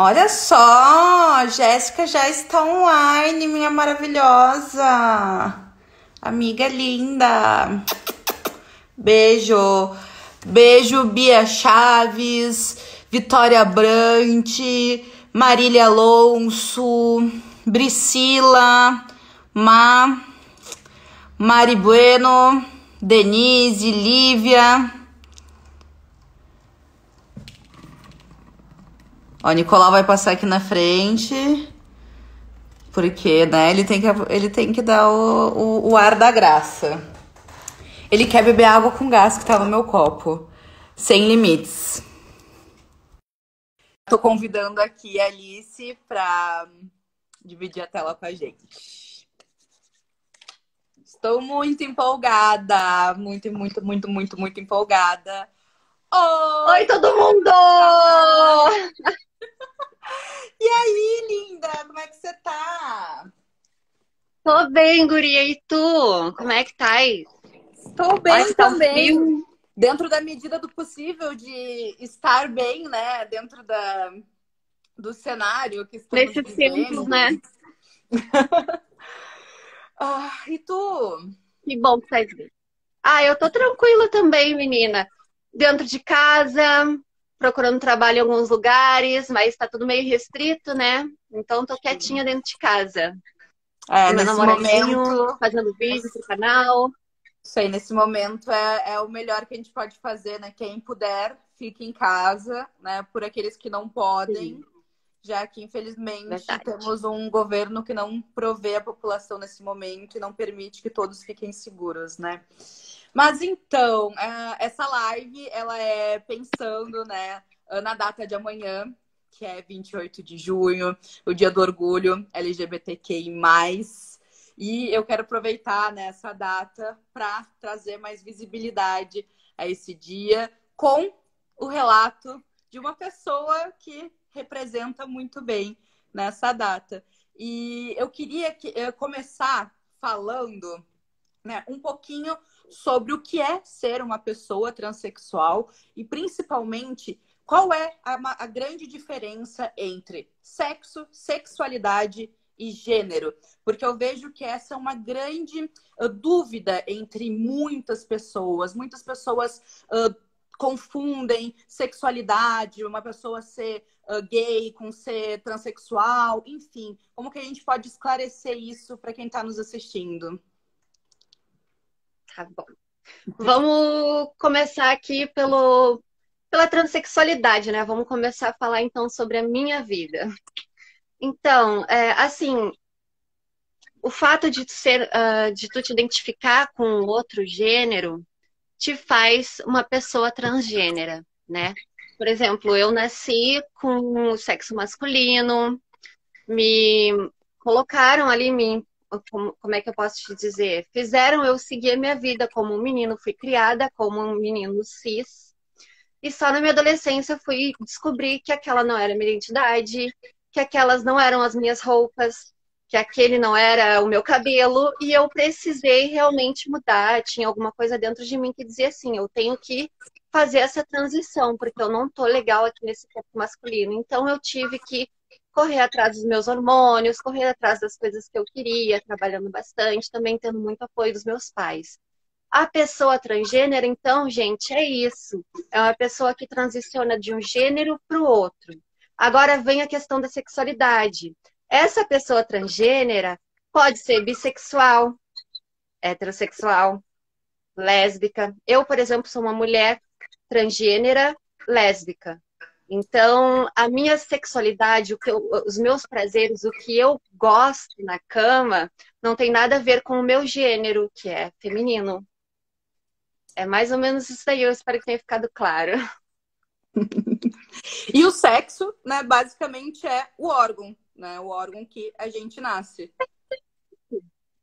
Olha só, Jéssica já está online, minha maravilhosa. Amiga linda. Beijo. Beijo, Bia Chaves, Vitória Brant, Marília Alonso, Priscila, Mari Bueno, Denise, Lívia. Ó, Nicolau vai passar aqui na frente. Porque, né, ele tem que dar o ar da graça. Ele quer beber água com gás que tá no meu copo. Sem limites. Tô convidando aqui a Alice pra dividir a tela com a gente. Estou muito empolgada. Muito empolgada. Oi, todo mundo! E aí, linda? Como é que você tá? Tô bem, guria. E tu? Como é que tá aí? Estou Olha bem que tá um também. frio. Dentro da medida do possível de estar bem, né? Dentro do cenário que estamos Nesses tempos, vivendo. né? E tu? Que bom que tá bem. Eu tô tranquila também, menina. Dentro de casa, procurando trabalho em alguns lugares, mas tá tudo meio restrito, né? Então tô quietinha dentro de casa. Com meu Nesse namoradinho, momento, fazendo vídeo pro canal. isso aí, nesse momento é o melhor que a gente pode fazer, né? Quem puder, fique em casa, né? Por aqueles que não podem, Sim, já que, infelizmente, verdade. temos um governo que não provê a população nesse momento e não permite que todos fiquem seguros, né? Mas então, essa live, ela é pensando, né, na data de amanhã, que é 28 de junho, o Dia do Orgulho LGBTQI+. E eu quero aproveitar, né, essa data para trazer mais visibilidade a esse dia com o relato de uma pessoa que representa muito bem nessa data. E eu queria começar falando, né, um pouquinho sobre o que é ser uma pessoa transexual e, principalmente, qual é a grande diferença entre sexo, sexualidade e gênero. Porque eu vejo que essa é uma grande dúvida entre muitas pessoas. Muitas pessoas confundem sexualidade, uma pessoa ser gay com ser transexual, enfim. Como que a gente pode esclarecer isso para quem está nos assistindo? Tá bom. Vamos começar aqui pela transexualidade, né? Vamos começar a falar então sobre a minha vida. Então, assim, o fato de de tu te identificar com outro gênero te faz uma pessoa transgênera, né? Por exemplo, eu nasci com o sexo masculino, me colocaram ali, como é que eu posso te dizer? Fizeram eu seguir a minha vida como um menino, fui criada como um menino cis. E só na minha adolescência eu fui descobrir que aquela não era a minha identidade, que aquelas não eram as minhas roupas, que aquele não era o meu cabelo, e eu precisei realmente mudar. Tinha alguma coisa dentro de mim que dizia assim: eu tenho que fazer essa transição, porque eu não tô legal aqui nesse corpo masculino. Então eu tive que correr atrás dos meus hormônios, correr atrás das coisas que eu queria, trabalhando bastante, também tendo muito apoio dos meus pais. A pessoa transgênera, então, gente, é isso. É uma pessoa que transiciona de um gênero para o outro. Agora vem a questão da sexualidade. Essa pessoa transgênera pode ser bissexual, heterossexual, lésbica. Eu, por exemplo, sou uma mulher transgênera lésbica. Então, a minha sexualidade, os meus prazeres, o que eu gosto na cama, não tem nada a ver com o meu gênero, que é feminino. É mais ou menos isso aí, eu espero que tenha ficado claro. E o sexo, né, basicamente é o órgão, né? O órgão que a gente nasce.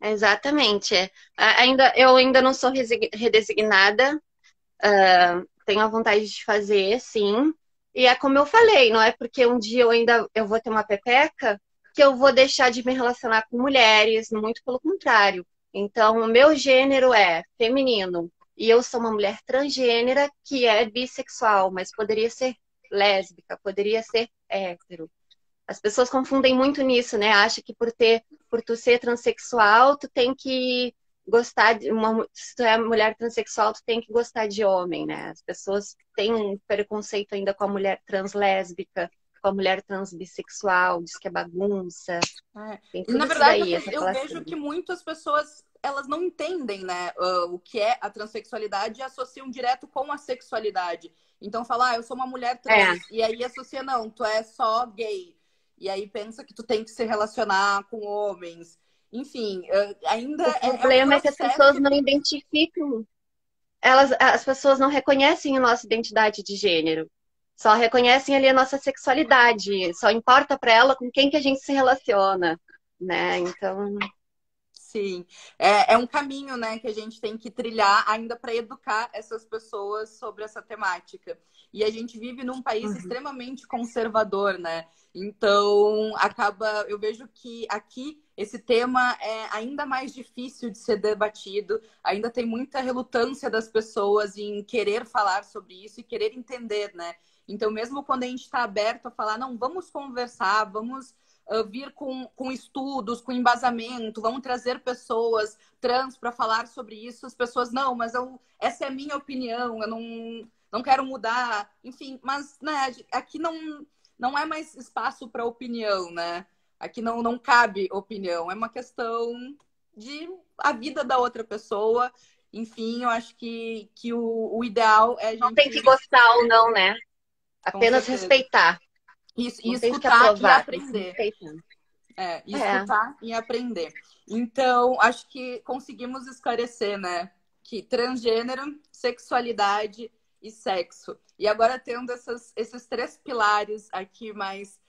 Exatamente. Eu ainda não sou redesignada, tenho a vontade de fazer, sim. E é como eu falei, não é porque um dia eu vou ter uma pepeca que eu vou deixar de me relacionar com mulheres, muito pelo contrário. Então, o meu gênero é feminino. E eu sou uma mulher transgênera que é bissexual, mas poderia ser lésbica, poderia ser hétero. As pessoas confundem muito nisso, né? Acha que por tu ser transexual, tu tem que gostar se tu é mulher transexual, tu tem que gostar de homem, né? As pessoas têm um preconceito ainda com a mulher translésbica, com a mulher transbissexual, diz que é bagunça. É. Tem E, na tudo isso verdade, daí, essa eu vejo falação. que muitas pessoas elas não entendem, né, o que é a transexualidade e associam direto com a sexualidade. Então, falar, eu sou uma mulher É, trans, e aí associa, não, tu é só gay. E aí pensa que tu tem que se relacionar com homens. Enfim, ainda o é um problema é que as processo. pessoas não identificam, as pessoas não reconhecem a nossa identidade de gênero. Só reconhecem ali a nossa sexualidade. Só importa para ela com quem que a gente se relaciona, né? Então, Sim, é um caminho, né, que a gente tem que trilhar ainda para educar essas pessoas sobre essa temática. E a gente vive num país uhum. extremamente conservador, né? Então, eu vejo que aqui esse tema é ainda mais difícil de ser debatido, ainda tem muita relutância das pessoas em querer falar sobre isso e querer entender, né? Então, mesmo quando a gente está aberto a falar, não, vamos conversar, vamos vir com estudos, com embasamento, vamos trazer pessoas trans para falar sobre isso. As pessoas, não, mas essa é a minha opinião, eu não quero mudar. Enfim, mas né, aqui não é mais espaço para opinião, né? Aqui não cabe opinião, é uma questão de a vida da outra pessoa. Enfim, eu acho que o ideal é a Não tem que gente, gostar ou não, né? com Apenas certeza, respeitar. e Não tem que escutar e aprovar, tem que aprender. respeitar. E É, escutar e aprender. Então, acho que conseguimos esclarecer, né? Que transgênero, sexualidade e sexo. E agora, tendo esses três pilares aqui mais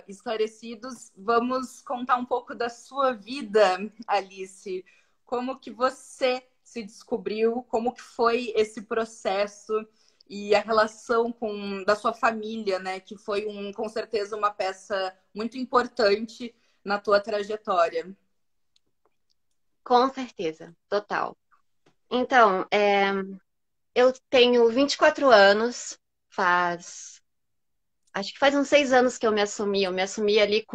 esclarecidos, vamos contar um pouco da sua vida, Alice. Como que você se descobriu? Como que foi esse processo? E a relação da sua família, né? Que foi, com certeza, uma peça muito importante na tua trajetória. com certeza, total. Então, eu tenho 24 anos, acho que faz uns 6 anos que eu me assumi. Eu me assumi ali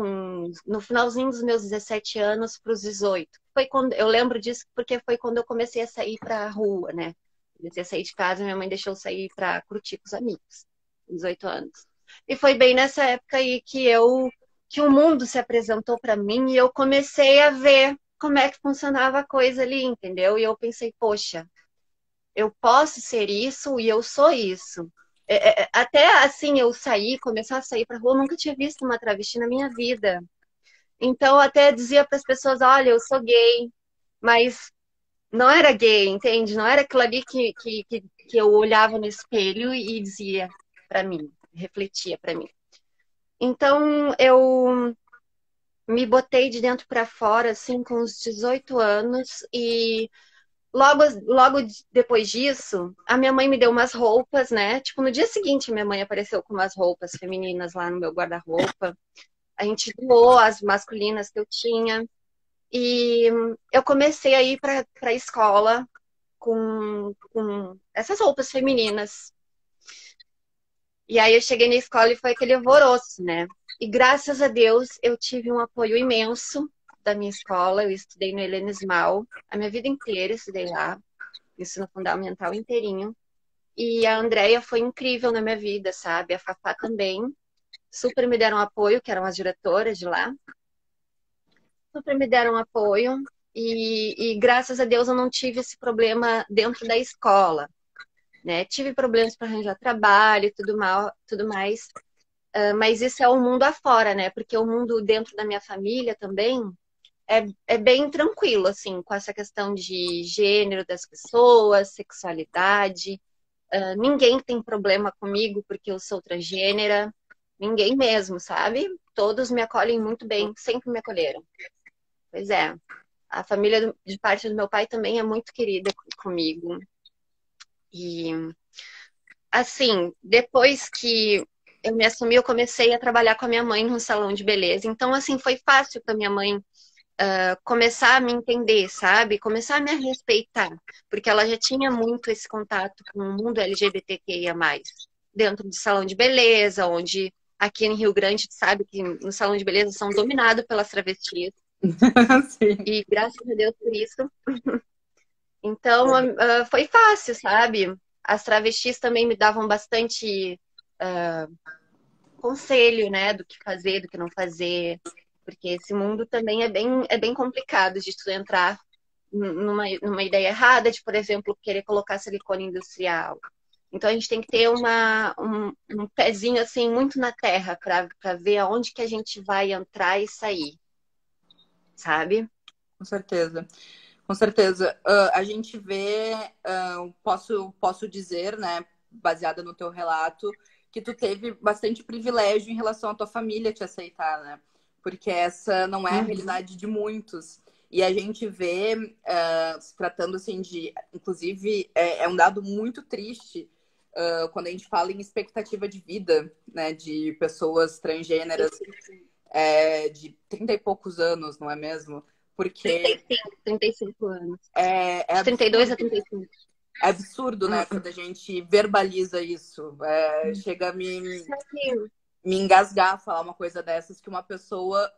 no finalzinho dos meus 17 anos para os 18. Foi quando, eu lembro disso porque foi quando eu comecei a sair para a rua, né? Comecei a sair de casa, minha mãe deixou eu sair para curtir com os amigos, com 18 anos. E foi bem nessa época aí que o mundo se apresentou para mim e eu comecei a ver como é que funcionava a coisa ali, entendeu? E eu pensei, poxa, eu posso ser isso e eu sou isso. Até assim, começar a sair pra rua, eu nunca tinha visto uma travesti na minha vida. Então, eu até dizia para as pessoas: olha, eu sou gay, mas não era gay, entende? Não era aquilo ali que eu olhava no espelho e dizia para mim, refletia para mim. Então, eu me botei de dentro para fora, assim, com uns 18 anos e logo depois disso, a minha mãe me deu umas roupas, né? Tipo, no dia seguinte, minha mãe apareceu com umas roupas femininas lá no meu guarda-roupa. A gente doou as masculinas que eu tinha. E eu comecei a ir para a escola com essas roupas femininas. E aí eu cheguei na escola e foi aquele alvoroço, né? E graças a Deus eu tive um apoio imenso da minha escola. Eu estudei no Helena Smal a minha vida inteira, estudei lá, ensino fundamental inteirinho. E a Andrea foi incrível na minha vida, sabe? A Fafá também. Super me deram apoio, que eram as diretoras de lá. Super me deram apoio. E graças a Deus eu não tive esse problema dentro da escola, né? Tive problemas para arranjar trabalho e tudo mais. Mas isso é o mundo afora, né? Porque o mundo dentro da minha família também é bem tranquilo, assim, com essa questão de gênero das pessoas, sexualidade. Ninguém tem problema comigo porque eu sou transgênera. Ninguém mesmo, sabe? Todos me acolhem muito bem, sempre me acolheram. Pois é. A família de parte do meu pai também é muito querida comigo. E, assim, depois que eu me assumi, eu comecei a trabalhar com a minha mãe no salão de beleza. Então, assim, foi fácil para minha mãe começar a me entender, sabe? Começar a me respeitar, porque ela já tinha muito esse contato com o mundo LGBTQIA+, dentro do salão de beleza, onde aqui em Rio Grande, tu sabe que no salão de beleza são dominados pelas travestis. Sim. E graças a Deus por isso. Então, foi fácil, sabe? As travestis também me davam bastante conselho, né? Do que fazer, do que não fazer. Porque esse mundo também é bem complicado de tu entrar numa ideia errada de, por exemplo, querer colocar silicone industrial. Então a gente tem que ter um pezinho assim muito na terra para ver aonde que a gente vai entrar e sair, sabe? Com certeza. Com certeza. A gente vê, posso dizer, né, baseada no teu relato, que tu teve bastante privilégio em relação à tua família te aceitar, né? Porque essa não é a realidade de muitos. E a gente vê, se tratando assim de. Inclusive, é um dado muito triste quando a gente fala em expectativa de vida, né, de pessoas transgêneras de 30 e poucos anos, não é mesmo? Porque 35 anos. é De 32 a absurdo. 35. É absurdo, né? Quando a gente verbaliza isso. Chega a me engasgar falar uma coisa dessas, que uma pessoa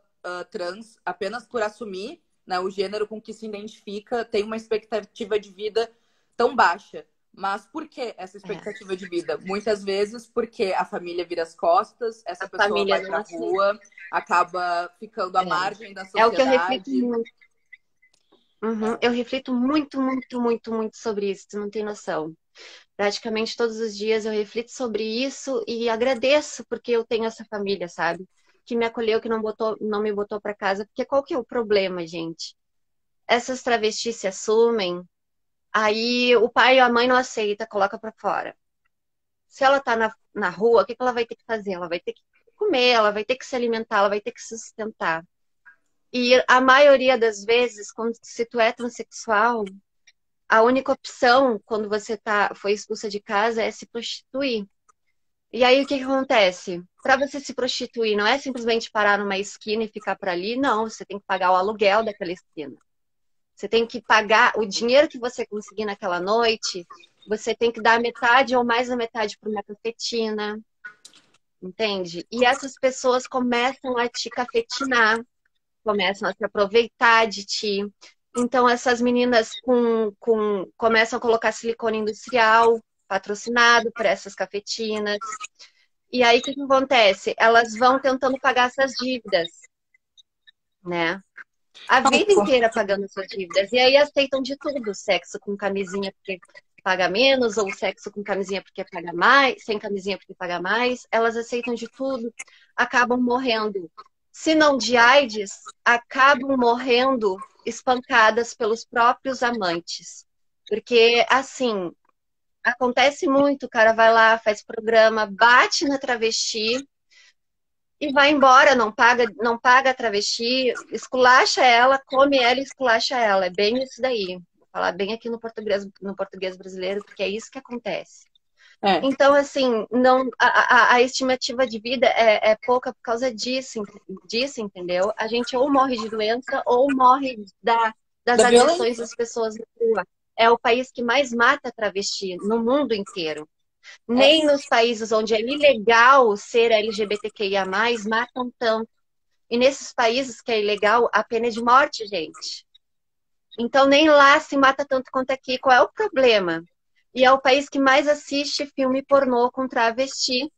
trans, apenas por assumir, né, o gênero com que se identifica, tem uma expectativa de vida tão baixa. Mas por que essa expectativa de vida? Muitas vezes porque a família vira as costas, essa A pessoa família vai não pra aceita. rua, acaba ficando à margem da É o que eu reflito sociedade. muito. Eu reflito muito, muito, muito, muito sobre isso, tu não tem noção. Praticamente todos os dias eu reflito sobre isso e agradeço porque eu tenho essa família, sabe? Que me acolheu, que não me botou para casa. Porque qual que é o problema, gente? Essas travestis se assumem, aí o pai ou a mãe não aceita, coloca para fora. Se ela tá na rua, o que que ela vai ter que fazer? Ela vai ter que comer, ela vai ter que se alimentar, ela vai ter que se sustentar. E a maioria das vezes, se tu é transexual, a única opção quando você foi expulsa de casa é se prostituir. E aí o que que acontece? Para você se prostituir, não é simplesmente parar numa esquina e ficar por ali, não, você tem que pagar o aluguel daquela esquina. Você tem que pagar o dinheiro que você conseguir naquela noite, você tem que dar metade ou mais da metade para uma cafetina, entende? E essas pessoas começam a te cafetinar, começam a se aproveitar de ti. Então, essas meninas começam a colocar silicone industrial, patrocinado por essas cafetinas. E aí, o que acontece? Elas vão tentando pagar essas dívidas, né? A vida inteira pagando essas dívidas. E aí aceitam de tudo. Sexo com camisinha porque paga menos, ou sexo com camisinha porque paga mais, sem camisinha porque paga mais. Elas aceitam de tudo. Acabam morrendo. Se não de AIDS, acabam morrendo espancadas pelos próprios amantes. Porque, assim, acontece muito. O cara vai lá, faz programa, bate na travesti e vai embora, não paga a travesti, esculacha ela, come ela e esculacha ela. É bem isso daí. Vou falar bem aqui no português brasileiro, porque é isso que acontece. Então, assim, não, a estimativa de vida é pouca por causa disso, entendeu? A gente ou morre de doença ou morre das Da agressões violência. das pessoas na rua. É o país que mais mata travesti no mundo inteiro. Nem nos países onde é ilegal ser LGBTQIA+, matam tanto. E nesses países que é ilegal, a pena é de morte, gente. Então, nem lá se mata tanto quanto aqui. Qual é o problema? E é o país que mais assiste filme pornô com travesti.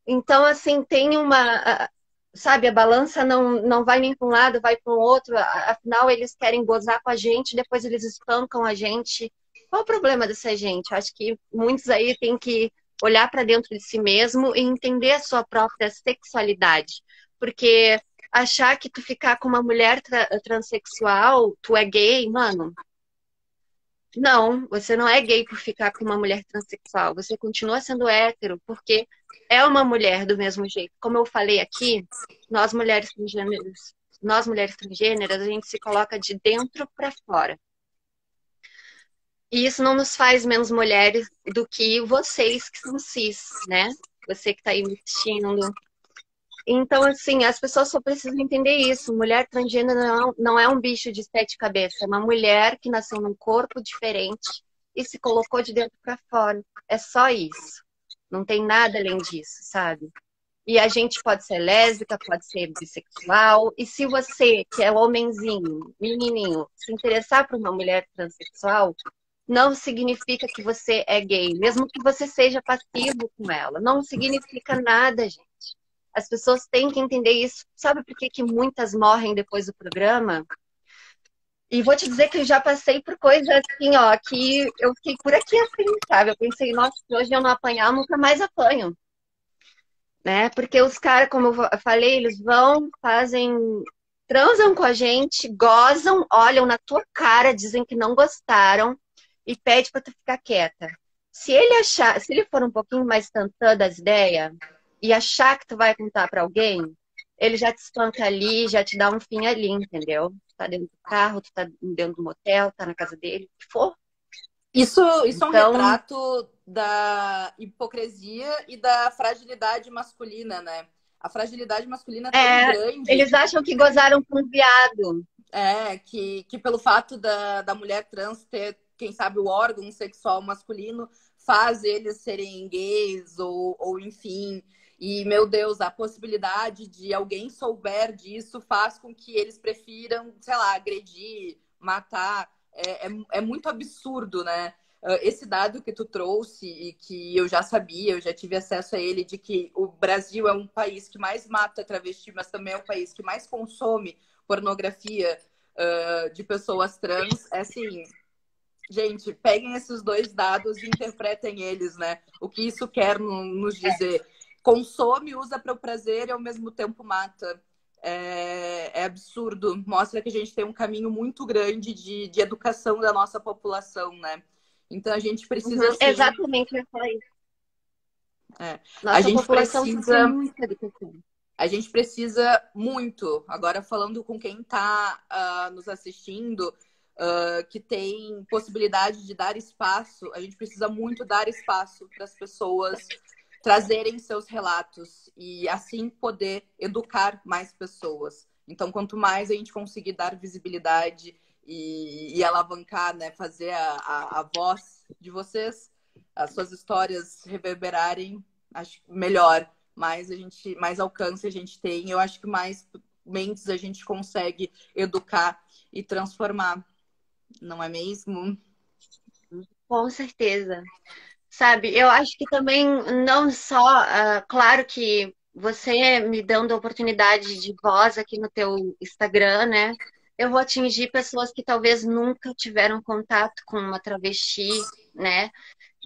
Então, assim, tem uma... Sabe, a balança não vai nem para um lado, vai para o outro. Afinal, eles querem gozar com a gente, depois eles espancam a gente. Qual o problema dessa gente? Acho que muitos aí têm que olhar para dentro de si mesmo e entender a sua própria sexualidade. Porque achar que tu ficar com uma mulher transexual, tu é gay, mano. Não, você não é gay por ficar com uma mulher transexual. Você continua sendo hétero, porque é uma mulher do mesmo jeito. Como eu falei aqui, nós mulheres transgêneras, a gente se coloca de dentro para fora. E isso não nos faz menos mulheres do que vocês que são cis, né? Você que está aí me assistindo. Então, assim, as pessoas só precisam entender isso. Mulher transgênero não é um bicho de sete cabeças. É uma mulher que nasceu num corpo diferente e se colocou de dentro para fora. É só isso. Não tem nada além disso, sabe? E a gente pode ser lésbica, pode ser bissexual. E se você, que é homenzinho, menininho, se interessar por uma mulher transexual, não significa que você é gay, mesmo que você seja passivo com ela. Não significa nada, gente. As pessoas têm que entender isso. Sabe por que que muitas morrem depois do programa? E vou te dizer que eu já passei por coisas assim, ó, que eu fiquei por aqui assim, sabe? Eu pensei, nossa, se hoje eu não apanhar, eu nunca mais apanho, né? Porque os caras, como eu falei, eles vão, fazem, transam com a gente, gozam, olham na tua cara, dizem que não gostaram e pede pra tu ficar quieta. Se ele achar, se ele for um pouquinho mais tantã das ideias e achar que tu vai contar pra alguém, ele já te espanca ali, já te dá um fim ali, entendeu? Tu tá dentro do carro, tu tá dentro do motel, tá na casa dele, o que for. Isso é um Então, retrato da hipocrisia e da fragilidade masculina, né? A fragilidade masculina é tão é, grande eles acham que gozaram com um viado. que pelo fato da mulher trans ter, quem sabe, o órgão sexual masculino, faz eles serem gays ou enfim. E, meu Deus, a possibilidade de alguém souber disso faz com que eles prefiram, sei lá, agredir, matar. É muito absurdo, né? Esse dado que tu trouxe e que eu já sabia, eu já tive acesso a ele, de que o Brasil é um país que mais mata travesti, mas também é um país que mais consome pornografia de pessoas trans, é assim, gente, peguem esses dois dados e interpretem eles, né? O que isso quer nos dizer? Consome, usa para o prazer e ao mesmo tempo mata. É absurdo. Mostra que a gente tem um caminho muito grande de educação da nossa população, né? Então a gente precisa, sim, Exatamente, eu ia falar isso. a Nossa gente população sofre precisa muito educação. A gente precisa muito, agora falando com quem está nos assistindo, que tem possibilidade de dar espaço, a gente precisa muito dar espaço para as pessoas trazerem seus relatos e assim poder educar mais pessoas. Então, quanto mais a gente conseguir dar visibilidade e alavancar, né, fazer a voz de vocês, as suas histórias reverberarem, acho melhor, mais alcance a gente tem. Eu acho que mais mentes a gente consegue educar e transformar, não é mesmo? Com certeza. Sabe, eu acho que também não só, claro que você me dando a oportunidade de voz aqui no teu Instagram, né? Eu vou atingir pessoas que talvez nunca tiveram contato com uma travesti, né?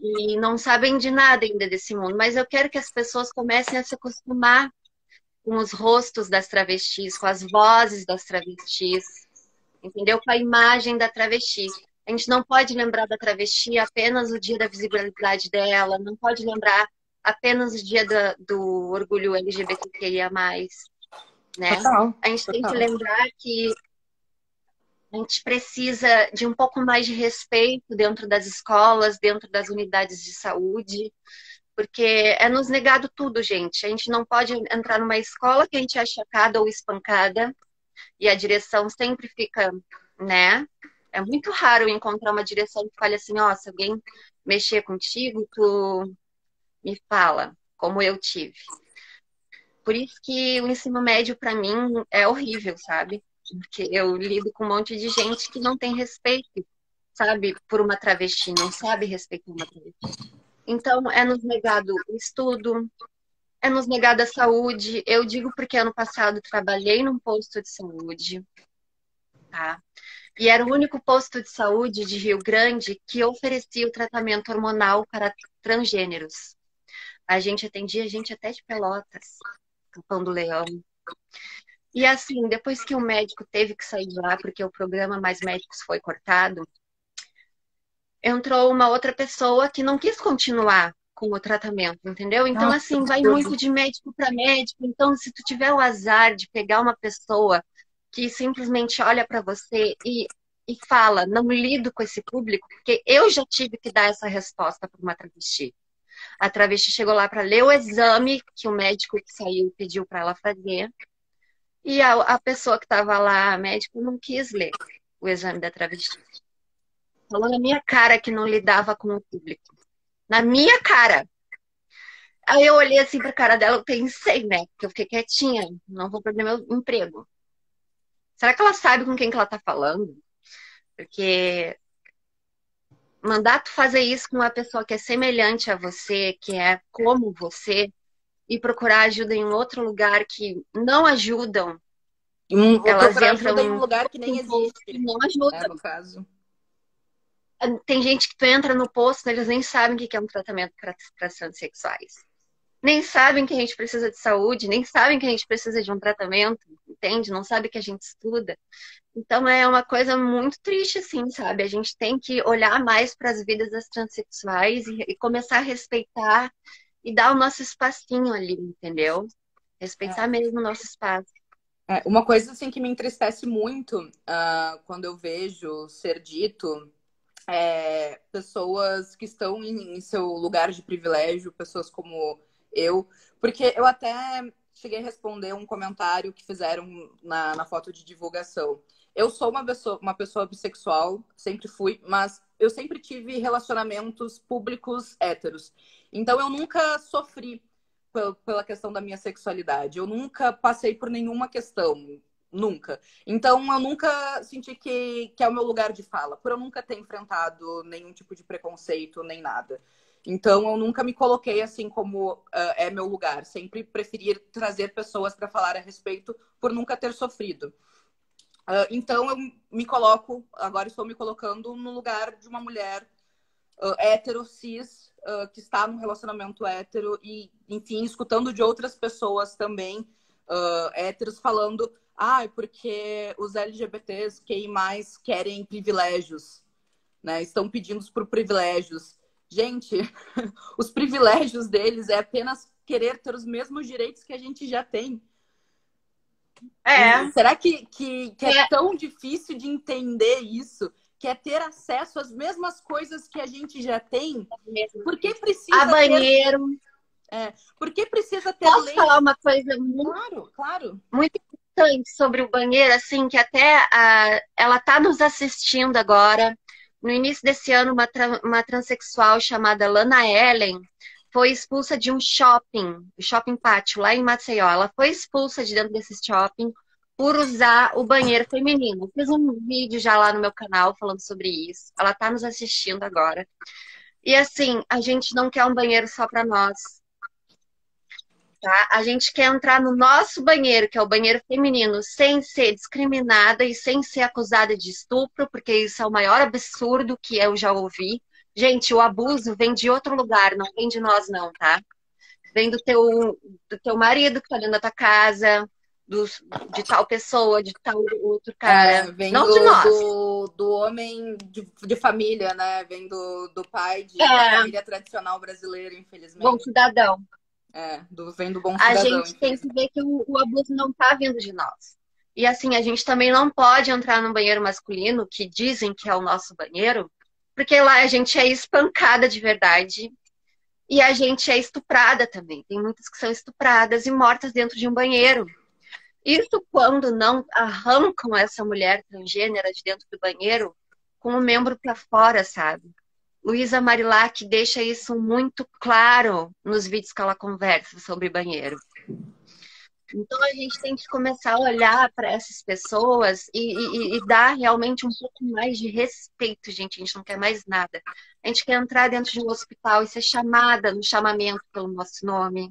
E não sabem de nada ainda desse mundo. Mas eu quero que as pessoas comecem a se acostumar com os rostos das travestis, com as vozes das travestis, entendeu? Com a imagem da travesti. A gente não pode lembrar da travesti apenas o dia da visibilidade dela, não pode lembrar apenas o dia do orgulho LGBTQIA+, né? Total, A gente tem que total. lembrar que a gente precisa de um pouco mais de respeito dentro das escolas, dentro das unidades de saúde, porque é nos negado tudo, gente. A gente não pode entrar numa escola que a gente é chacada ou espancada, e a direção sempre fica, né? É muito raro encontrar uma direção que fale assim, ó, se alguém mexer contigo, tu me fala, como eu tive. Por isso que o ensino médio, para mim, é horrível, sabe? Porque eu lido com um monte de gente que não tem respeito, sabe, por uma travesti, não sabe respeitar uma travesti. Então, é nos negado o estudo, é nos negado a saúde. Eu digo porque ano passado trabalhei num posto de saúde, tá? E era o único posto de saúde de Rio Grande que oferecia o tratamento hormonal para transgêneros. A gente atendia gente até de Pelotas, Capão do Leão. E assim, depois que o médico teve que sair de lá, porque o programa Mais Médicos foi cortado, entrou uma outra pessoa que não quis continuar com o tratamento, entendeu? Então, Nossa, assim, vai meu muito Deus. de médico para médico. Então, se tu tiver o azar de pegar uma pessoa que simplesmente olha para você e fala, não lido com esse público, porque eu já tive que dar essa resposta para uma travesti. A travesti chegou lá para ler o exame que o médico que saiu pediu para ela fazer, e a pessoa que estava lá, a médico, não quis ler o exame da travesti. Falou na minha cara que não lidava com o público. Na minha cara. Aí eu olhei assim pra cara dela, eu pensei, né? Porque eu fiquei quietinha, não vou perder meu emprego. Será que ela sabe com quem que ela tá falando? Porque mandar tu fazer isso com uma pessoa que é semelhante a você, que é como você, e procurar ajuda em outro lugar que não ajudam, Vou elas procurar entram ajuda em num lugar que nem um posto e existe, não né, ajudam. no caso. Tem gente que tu entra no posto, eles nem sabem o que é um tratamento para transexuais. Nem sabem que a gente precisa de saúde, nem sabem que a gente precisa de um tratamento, entende? Não sabe que a gente estuda. Então é uma coisa muito triste, assim, sabe? A gente tem que olhar mais para as vidas das transexuais e começar a respeitar e dar o nosso espacinho ali, entendeu? Respeitar mesmo o nosso espaço. Uma coisa assim que me entristece muito quando eu vejo ser dito pessoas que estão em seu lugar de privilégio, pessoas como eu, porque eu até cheguei a responder um comentário que fizeram na foto de divulgação. Eu sou uma pessoa bissexual, sempre fui, mas eu sempre tive relacionamentos públicos héteros. Então eu nunca sofri pela questão da minha sexualidade. Eu nunca passei por nenhuma questão. Nunca. Então, eu nunca senti que é o meu lugar de fala, por eu nunca ter enfrentado nenhum tipo de preconceito, nem nada. Então, eu nunca me coloquei assim como é meu lugar. Sempre preferi trazer pessoas para falar a respeito por nunca ter sofrido. Então, eu me coloco, agora estou me colocando no lugar de uma mulher hétero, cis, que está num relacionamento hétero e, enfim, escutando de outras pessoas também, héteros, falando porque os LGBTs QI+, querem privilégios, né? Estão pedindo por privilégios. Gente, os privilégios deles é apenas querer ter os mesmos direitos que a gente já tem. É, Será que é tão difícil de entender isso? Que é ter acesso às mesmas coisas que a gente já tem? Por que a precisa ter... banheiro. Por que precisa ter Posso leis? falar uma coisa muito, Claro, claro. muito importante sobre o banheiro, assim, que até ela está nos assistindo agora. No início desse ano, uma transexual chamada Lana Ellen foi expulsa de um shopping, o Shopping Pátio, lá em Maceió. Ela foi expulsa de dentro desse shopping por usar o banheiro feminino. Eu fiz um vídeo já lá no meu canal falando sobre isso. Ela está nos assistindo agora. E assim, a gente não quer um banheiro só para nós. Tá? A gente quer entrar no nosso banheiro, que é o banheiro feminino, sem ser discriminada e sem ser acusada de estupro, porque isso é o maior absurdo que eu já ouvi. Gente, o abuso vem de outro lugar, não vem de nós, não, tá? Vem do teu marido que tá dentro da tua casa, de tal pessoa, de tal outro cara. Vem Não de nós. do homem de família, né? Vem do pai da É, família tradicional brasileira, bom infelizmente. cidadão. Vem do bom A cidadão, gente tem que infelizmente. ver que o abuso não tá vindo de nós. E assim, a gente também não pode entrar no banheiro masculino, que dizem que é o nosso banheiro, porque lá a gente é espancada de verdade e a gente é estuprada também. Tem muitas que são estupradas e mortas dentro de um banheiro. Isso quando não arrancam essa mulher transgênera de dentro do banheiro com o membro para fora, sabe? Luísa Marilac deixa isso muito claro nos vídeos que ela conversa sobre banheiro. Então a gente tem que começar a olhar para essas pessoas e dar realmente um pouco mais de respeito, gente. A gente não quer mais nada. A gente quer entrar dentro de um hospital e ser chamada no chamamento pelo nosso nome.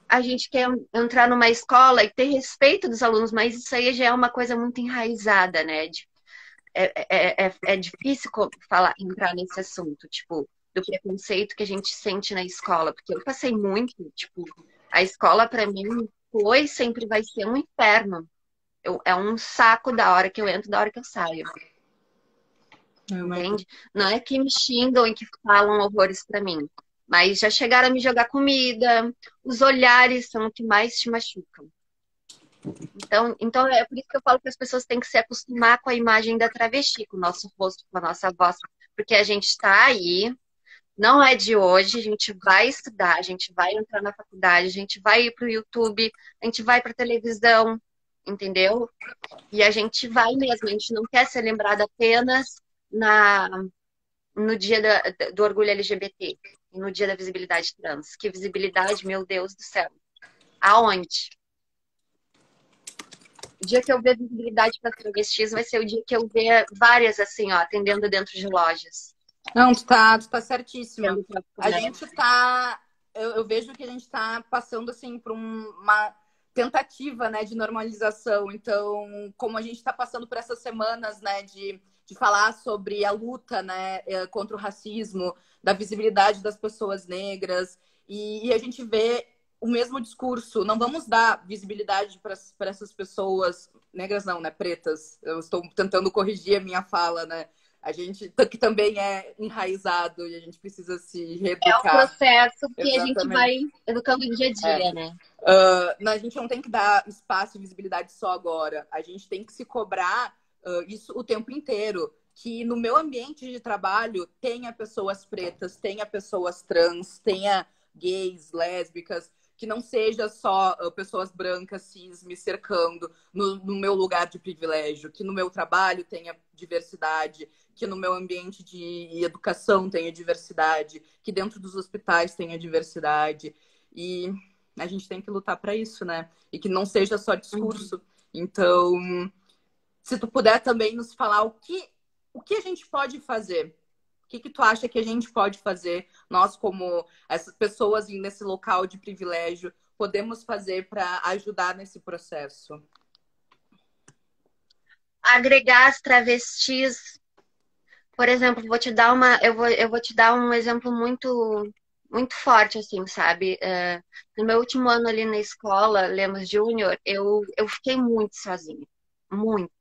A gente quer entrar numa escola e ter respeito dos alunos, mas isso aí já é uma coisa muito enraizada, né? É difícil falar, entrar nesse assunto, tipo, do preconceito que a gente sente na escola, porque eu passei muito, tipo, a escola para mim foi e sempre vai ser um inferno. É um saco da hora que eu entro, da hora que eu saio. Entende? Não é que me xingam e que falam horrores para mim, mas já chegaram a me jogar comida, os olhares são o que mais te machucam. Então é por isso que eu falo que as pessoas têm que se acostumar com a imagem da travesti, com o nosso rosto, com a nossa voz, porque a gente está aí, não é de hoje, a gente vai estudar, a gente vai entrar na faculdade, a gente vai ir para o YouTube, a gente vai para televisão, entendeu? E a gente vai mesmo, a gente não quer ser lembrada apenas no dia do orgulho LGBT. no Dia da Visibilidade Trans. Que visibilidade, meu Deus do céu. Aonde? O dia que eu ver visibilidade para travestis vai ser o dia que eu ver várias, assim, ó, atendendo dentro de lojas. Não, tu tá certíssima. A gente tá. Eu vejo que a gente tá passando, assim, por uma tentativa, né, de normalização. Então, como a gente tá passando por essas semanas, né, de falar sobre a luta, né, contra o racismo, da visibilidade das pessoas negras, e a gente vê o mesmo discurso. Não vamos dar visibilidade para essas pessoas negras, não, né, pretas. Eu estou tentando corrigir a minha fala, né? A gente que também é enraizado e a gente precisa se É um reeducar. processo que a gente vai Exatamente. educando no dia a dia, né? A gente não tem que dar espaço e visibilidade só agora. A gente tem que se cobrar isso o tempo inteiro. Que no meu ambiente de trabalho tenha pessoas pretas, tenha pessoas trans, tenha gays, lésbicas, que não seja só pessoas brancas, cis, me cercando no meu lugar de privilégio, que no meu trabalho tenha diversidade, que no meu ambiente de educação tenha diversidade, que dentro dos hospitais tenha diversidade. E a gente tem que lutar para isso, né? E que não seja só discurso. Então, se tu puder também nos falar o que a gente pode fazer. O que tu acha que a gente pode fazer, nós como essas pessoas nesse local de privilégio, podemos fazer para ajudar nesse processo? Agregar as travestis, por exemplo, eu vou te dar um exemplo muito forte, assim, sabe? No meu último ano ali na escola, Lemos Júnior, eu fiquei muito sozinha, muito.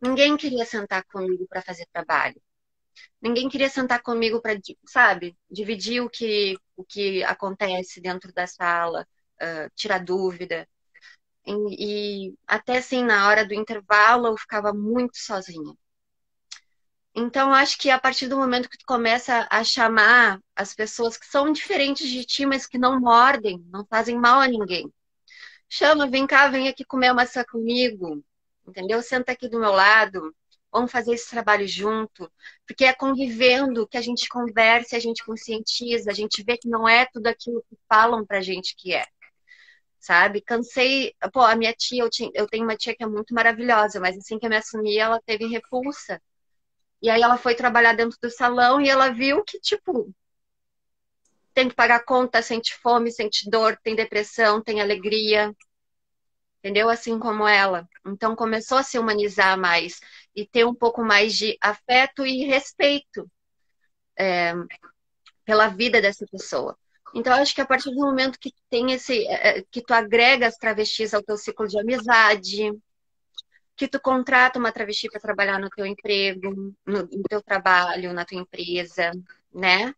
Ninguém queria sentar comigo para fazer trabalho. Ninguém queria sentar comigo para, sabe, dividir o que acontece dentro da sala, tirar dúvida. E até assim, na hora do intervalo, eu ficava muito sozinha. Então, acho que a partir do momento que tu começa a chamar as pessoas que são diferentes de ti, mas que não mordem, não fazem mal a ninguém. Chama, vem cá, vem aqui comer uma maçã comigo, entendeu? Senta aqui do meu lado, vamos fazer esse trabalho junto, porque é convivendo que a gente conversa, a gente conscientiza, a gente vê que não é tudo aquilo que falam pra gente que é, sabe? Cansei, pô, a minha tia, eu tenho uma tia que é muito maravilhosa, mas assim que eu me assumi, ela teve repulsa. E aí ela foi trabalhar dentro do salão e ela viu que, tipo, tem que pagar conta, sente fome, sente dor, tem depressão, tem alegria, entendeu? Assim como ela. Então começou a se humanizar mais e ter um pouco mais de afeto e respeito pela vida dessa pessoa. Então eu acho que a partir do momento que tem que tu agrega as travestis ao teu ciclo de amizade, que tu contrata uma travesti para trabalhar no teu emprego, no teu trabalho, na tua empresa, né?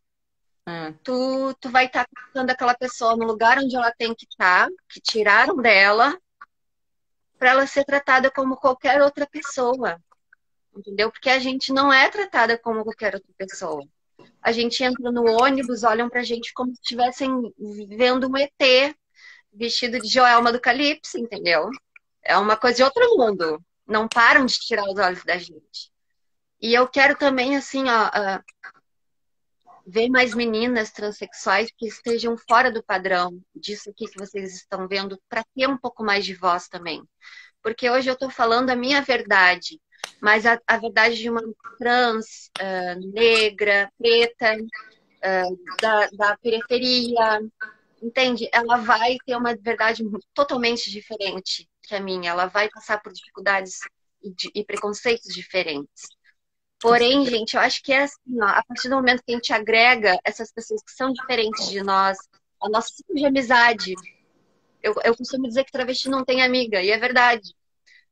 Tu vai estar colocando aquela pessoa no lugar onde ela tem que estar, que tiraram dela, para ela ser tratada como qualquer outra pessoa, entendeu? Porque a gente não é tratada como qualquer outra pessoa. A gente entra no ônibus, olham pra gente como se estivessem vendo um ET vestido de Joelma do Calypso, entendeu? É uma coisa de outro mundo. Não param de tirar os olhos da gente. E eu quero também, assim, ó, ver mais meninas transexuais que estejam fora do padrão disso aqui que vocês estão vendo, para ter um pouco mais de voz também. Porque hoje eu estou falando a minha verdade, mas a verdade de uma trans, negra, preta, da periferia, entende? Ela vai ter uma verdade totalmente diferente que a minha. Ela vai passar por dificuldades e preconceitos diferentes. Porém, gente, eu acho que é assim, ó, a partir do momento que a gente agrega essas pessoas que são diferentes de nós, a nossa ciclo de amizade. Eu costumo dizer que travesti não tem amiga, e é verdade.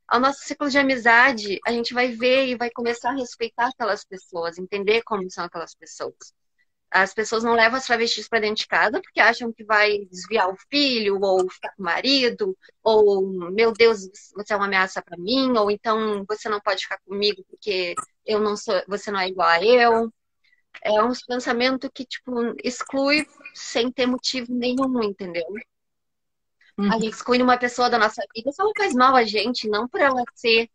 Ao nosso ciclo de amizade, a gente vai ver e vai começar a respeitar aquelas pessoas, entender como são aquelas pessoas. As pessoas não levam as travestis para dentro de casa porque acham que vai desviar o filho, ou ficar com o marido, ou, meu Deus, você é uma ameaça para mim, ou então você não pode ficar comigo porque eu não sou, você não é igual a eu. É um pensamento que, tipo, exclui sem ter motivo nenhum, entendeu? A gente exclui uma pessoa da nossa vida se ela faz mal a gente, não por ela ser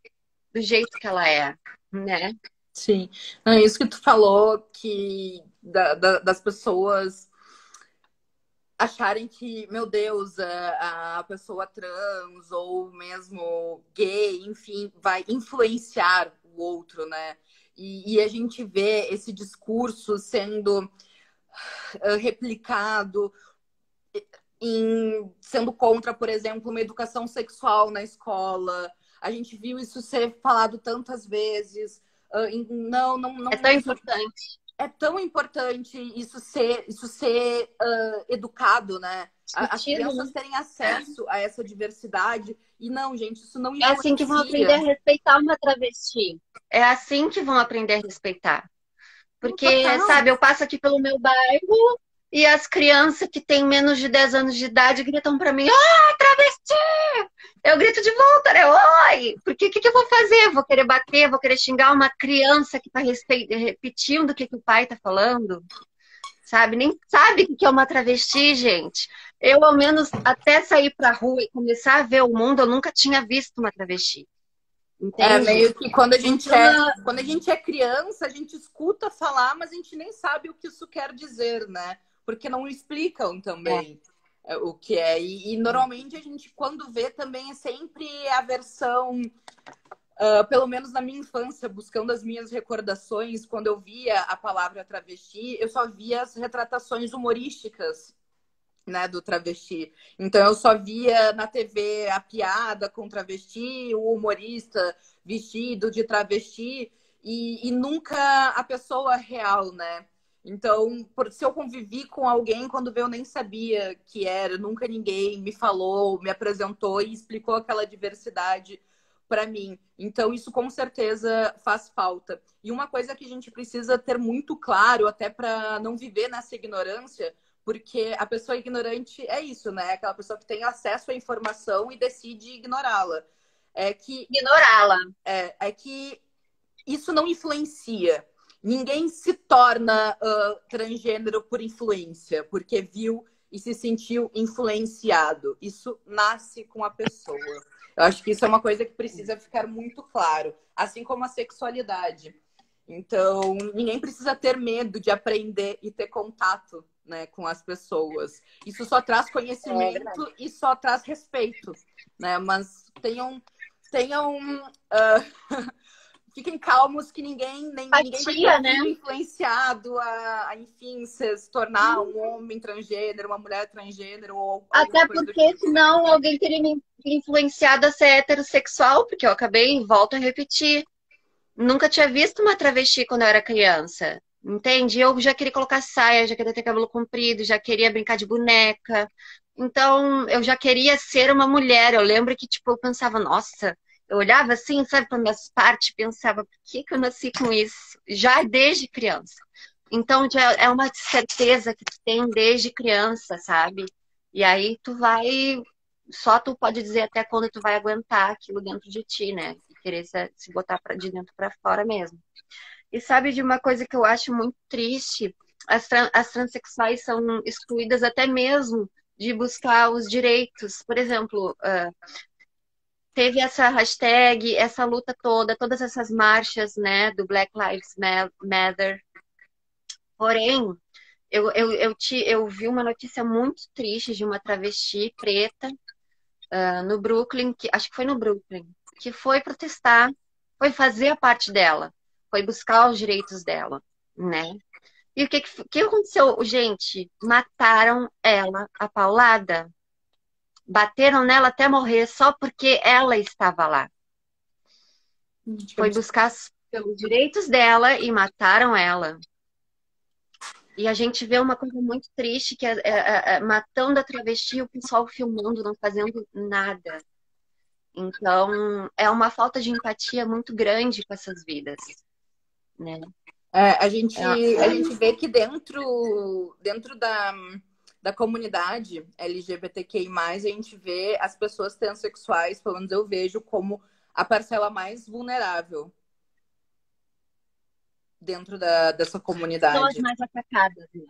do jeito que ela é, né? Sim. Não, isso que tu falou, que das pessoas acharem que, meu Deus, a pessoa trans ou mesmo gay, enfim, vai influenciar o outro, né? E a gente vê esse discurso sendo replicado, sendo contra, por exemplo, uma educação sexual na escola. A gente viu isso ser falado tantas vezes. Não, não, não. É tão importante. É tão importante isso ser educado, né? As Discutido, crianças né? terem acesso a essa diversidade. E não, gente, isso não É assim que vão aprender a influencia. respeitar uma travesti. É assim que vão aprender a respeitar. Porque, Total. sabe, eu passo aqui pelo meu bairro e as crianças que têm menos de 10 anos de idade gritam pra mim: "Ah, travesti!" Eu grito de volta, né? Oi! Porque o que eu vou fazer? Vou querer bater, vou querer xingar uma criança que tá repetindo o que o pai tá falando? Sabe? Nem sabe o que é uma travesti, gente. Eu, ao menos, até sair pra rua e começar a ver o mundo, eu nunca tinha visto uma travesti. É Entende? meio que quando a gente Então, é criança, a gente escuta falar, mas a gente nem sabe o que isso quer dizer, né? Porque não explicam é, também o que é. E normalmente a gente, quando vê, também é sempre a versão, pelo menos na minha infância, buscando as minhas recordações, quando eu via a palavra travesti, eu só via as retratações humorísticas, né, do travesti. Então eu só via na TV a piada com travesti, o humorista vestido de travesti e nunca a pessoa real, né? Então, se eu convivi com alguém quando eu nem sabia que era, nunca ninguém me falou, me apresentou e explicou aquela diversidade para mim. Então, isso com certeza faz falta. E uma coisa que a gente precisa ter muito claro, até para não viver nessa ignorância, porque a pessoa ignorante é isso, né? Aquela pessoa que tem acesso à informação e decide ignorá-la. ignorá-la. É que isso não influencia. Ninguém se torna transgênero por influência, porque viu e se sentiu influenciado. Isso nasce com a pessoa. Eu acho que isso é uma coisa que precisa ficar muito claro, assim como a sexualidade. Então, ninguém precisa ter medo de aprender e ter contato, né, com as pessoas. Isso só traz conhecimento e só traz respeito, né? Mas tenham fiquem calmos que ninguém vai Empatia, ter né? sido influenciado enfim, se tornar um homem transgênero, uma mulher transgênero ou alguma Até coisa do porque tipo. senão alguém teria me influenciado a ser heterossexual, porque eu acabei, volto a repetir, nunca tinha visto uma travesti quando eu era criança. Entende? Eu já queria colocar saia, já queria ter cabelo comprido, já queria brincar de boneca. Então, eu já queria ser uma mulher. Eu lembro que, tipo, eu pensava, nossa, eu olhava assim, sabe, para minhas partes, pensava, por que que eu nasci com isso? Já desde criança. Então, já é uma certeza que tu tem desde criança, sabe? E aí tu vai, só tu pode dizer até quando tu vai aguentar aquilo dentro de ti, né? E querer se botar de dentro para fora mesmo. E sabe de uma coisa que eu acho muito triste? As transexuais são excluídas até mesmo de buscar os direitos. Por exemplo, teve essa hashtag, essa luta toda, todas essas marchas, né, do Black Lives Matter. Porém, eu vi uma notícia muito triste de uma travesti preta no Brooklyn, acho que foi no Brooklyn, que foi protestar, foi fazer a parte dela, foi buscar os direitos dela, né? E o que aconteceu? Gente, mataram ela, a paulada, bateram nela até morrer só porque ela estava lá. Foi buscar pelos direitos dela e mataram ela. E a gente vê uma coisa muito triste, que matando a travesti, o pessoal filmando, não fazendo nada. Então, é uma falta de empatia muito grande com essas vidas, né? A gente vê que dentro da comunidade LGBTQI+, a gente vê as pessoas transexuais, pelo menos eu vejo, como a parcela mais vulnerável dentro dessa São as comunidade. mais atacadas, né?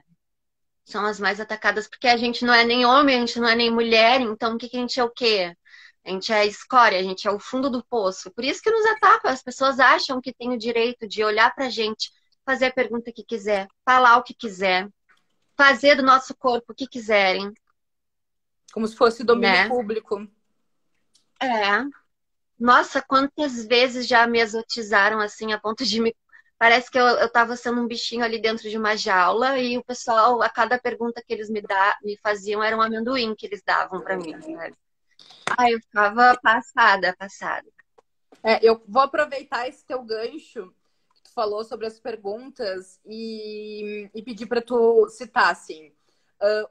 São as mais atacadas porque a gente não é nem homem, a gente não é nem mulher, então o que a gente é o quê? A gente é a escória, a gente é o fundo do poço. Por isso que nos atacam. As pessoas acham que têm o direito de olhar pra gente fazer a pergunta que quiser, falar o que quiser, fazer do nosso corpo o que quiserem, Como se fosse domínio né? público. É. Nossa, quantas vezes já me exotizaram assim, a ponto de me. Parece que eu tava sendo um bichinho ali dentro de uma jaula e o pessoal, a cada pergunta que eles me faziam, era um amendoim que eles davam pra mim, sabe? Ai, eu ficava passada, passada. Eu vou aproveitar esse teu gancho que tu falou sobre as perguntas e pedir para tu citar, assim,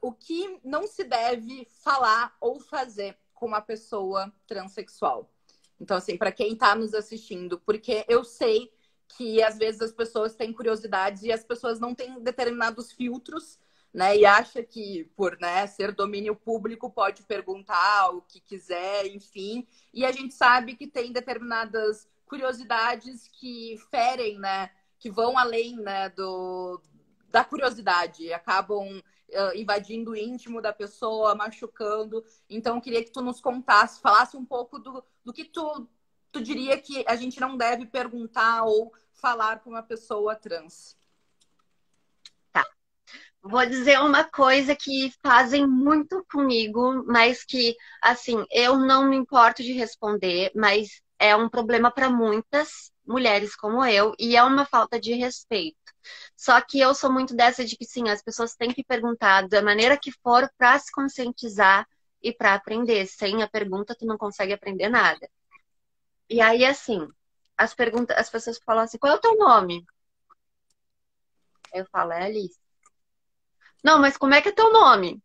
o que não se deve falar ou fazer com uma pessoa transexual. Então, assim, para quem está nos assistindo, porque eu sei que às vezes as pessoas têm curiosidades e as pessoas não têm determinados filtros, né? E acha que por, né, ser domínio público pode perguntar o que quiser, enfim. E a gente sabe que tem determinadas curiosidades que ferem, né? Que vão além, né, da curiosidade, acabam invadindo o íntimo da pessoa, machucando. Então, eu queria que tu nos contasse, falasse um pouco do que tu diria que a gente não deve perguntar ou falar com uma pessoa trans. Tá. Vou dizer uma coisa que fazem muito comigo, mas que, assim, eu não me importo de responder, mas é um problema para muitas mulheres como eu, e é uma falta de respeito. Só que eu sou muito dessa de que, sim, as pessoas têm que perguntar da maneira que for para se conscientizar e para aprender. Sem a pergunta, tu não consegue aprender nada. E aí, assim, as pessoas falam assim, qual é o teu nome? Eu falo, é Alice. Não, mas como é que é teu nome?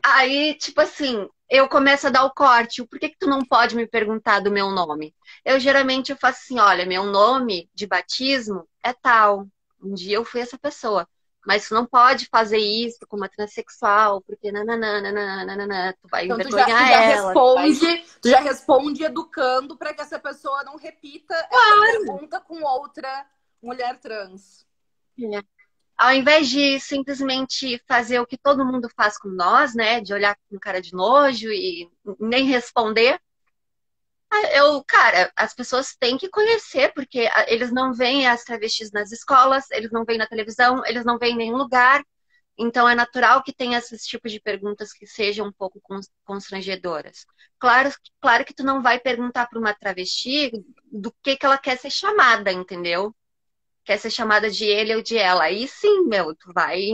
Aí, tipo assim, eu começo a dar o corte. Por que que tu não pode me perguntar do meu nome? Eu geralmente eu faço assim, olha, meu nome de batismo é tal. Um dia eu fui essa pessoa. Mas tu não pode fazer isso com uma transexual, porque nananana, tu vai Então, envergonhar ela, tu já responde educando para que essa pessoa não repita essa pergunta com outra mulher trans. vai. Ao invés de simplesmente fazer o que todo mundo faz com nós, né? De olhar com cara de nojo e nem responder. Cara, as pessoas têm que conhecer, porque eles não veem as travestis nas escolas, eles não veem na televisão, eles não veem em nenhum lugar. Então é natural que tenha esses tipos de perguntas que sejam um pouco constrangedoras. Claro que tu não vai perguntar para uma travesti do que ela quer ser chamada, entendeu? Quer ser chamada de ele ou de ela. Aí sim, meu, tu vai.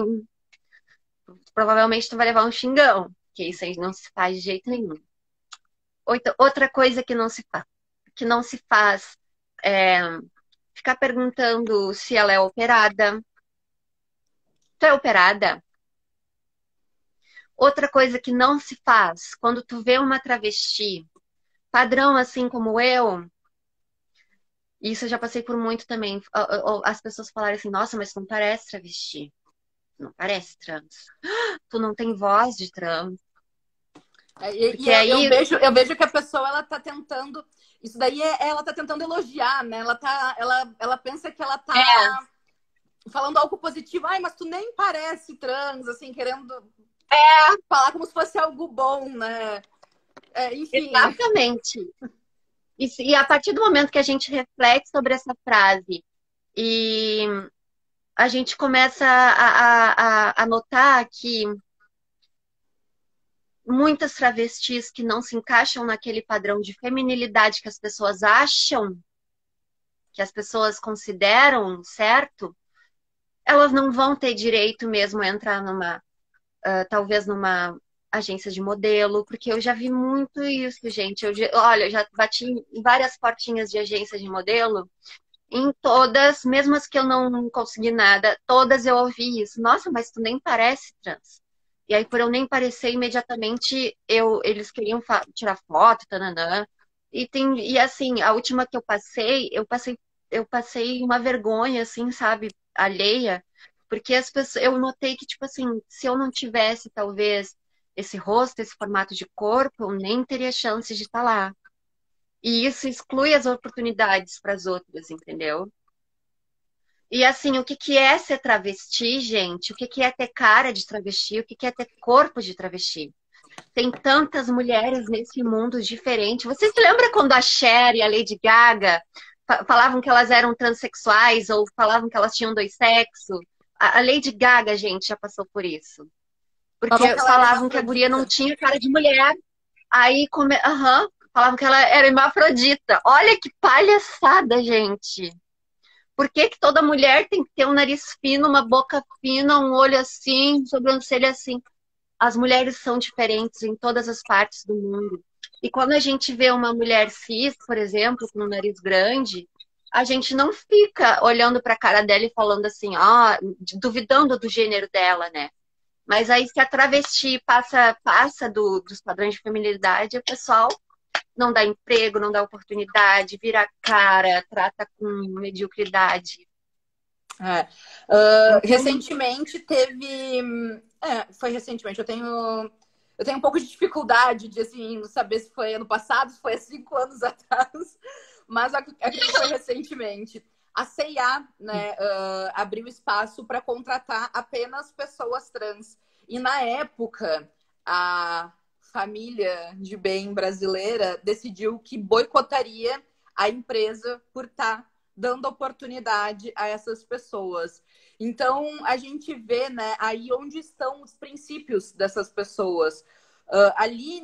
Provavelmente tu vai levar um xingão, que isso aí não se faz de jeito nenhum. Outra coisa que não se faz é ficar perguntando se ela é operada. Tu é operada? Outra coisa que não se faz, quando tu vê uma travesti, padrão assim como eu, isso eu já passei por muito também. As pessoas falarem assim, nossa, mas tu não parece travesti. Tu não parece trans. Tu não tem voz de trans. E Porque aí eu vejo que a pessoa ela tá tentando. Isso daí ela tá tentando elogiar, né? Ela pensa que ela é, tá falando algo positivo. Ai, mas tu nem parece trans, assim, querendo falar como se fosse algo bom, né? Enfim. exatamente. E a partir do momento que a gente reflete sobre essa frase e a gente começa a notar que muitas travestis que não se encaixam naquele padrão de feminilidade que as pessoas acham, que as pessoas consideram certo, elas não vão ter direito mesmo a entrar talvez numa agência de modelo, porque eu já vi muito isso, gente. Olha, eu já bati em várias portinhas de agência de modelo, em todas, mesmo as que eu não consegui nada, todas eu ouvi isso. Nossa, mas tu nem parece trans. E aí, por eu nem parecer, imediatamente eles queriam tirar foto, tananã. E assim, a última que eu passei uma vergonha, assim, sabe, alheia, porque as pessoas, eu notei que, tipo assim, se eu não tivesse, talvez, esse rosto, esse formato de corpo, eu nem teria chance de estar lá. E isso exclui as oportunidades para as outras, entendeu? E assim, o que que é ser travesti, gente? O que que é ter cara de travesti? O que que é ter corpo de travesti? Tem tantas mulheres nesse mundo diferente. Você se lembra quando a Cher e a Lady Gaga falavam que elas eram transexuais ou falavam que elas tinham dois sexos. A Lady Gaga, gente, já passou por isso. Falavam que Porque ela era falavam que a guria não hermafrodita. tinha cara de mulher. Aí, falavam que ela era hermafrodita. Olha que palhaçada, gente. Por que que toda mulher tem que ter um nariz fino, uma boca fina, um olho assim, sobrancelha assim? As mulheres são diferentes em todas as partes do mundo. E quando a gente vê uma mulher cis, por exemplo, com um nariz grande, a gente não fica olhando para a cara dela e falando assim, duvidando do gênero dela, né? Mas aí se a travesti passa dos padrões de feminilidade, o pessoal não dá emprego, não dá oportunidade, vira a cara, trata com mediocridade. É. Então, Recentemente teve. Foi recentemente. Eu tenho um pouco de dificuldade de assim, saber se foi ano passado, se foi há 5 anos atrás, mas acredito que foi recentemente. A C&A, né, abriu espaço para contratar apenas pessoas trans. E na época, a família de bem brasileira decidiu que boicotaria a empresa por estar dando oportunidade a essas pessoas. Então, a gente vê, né, aí onde estão os princípios dessas pessoas. Ali,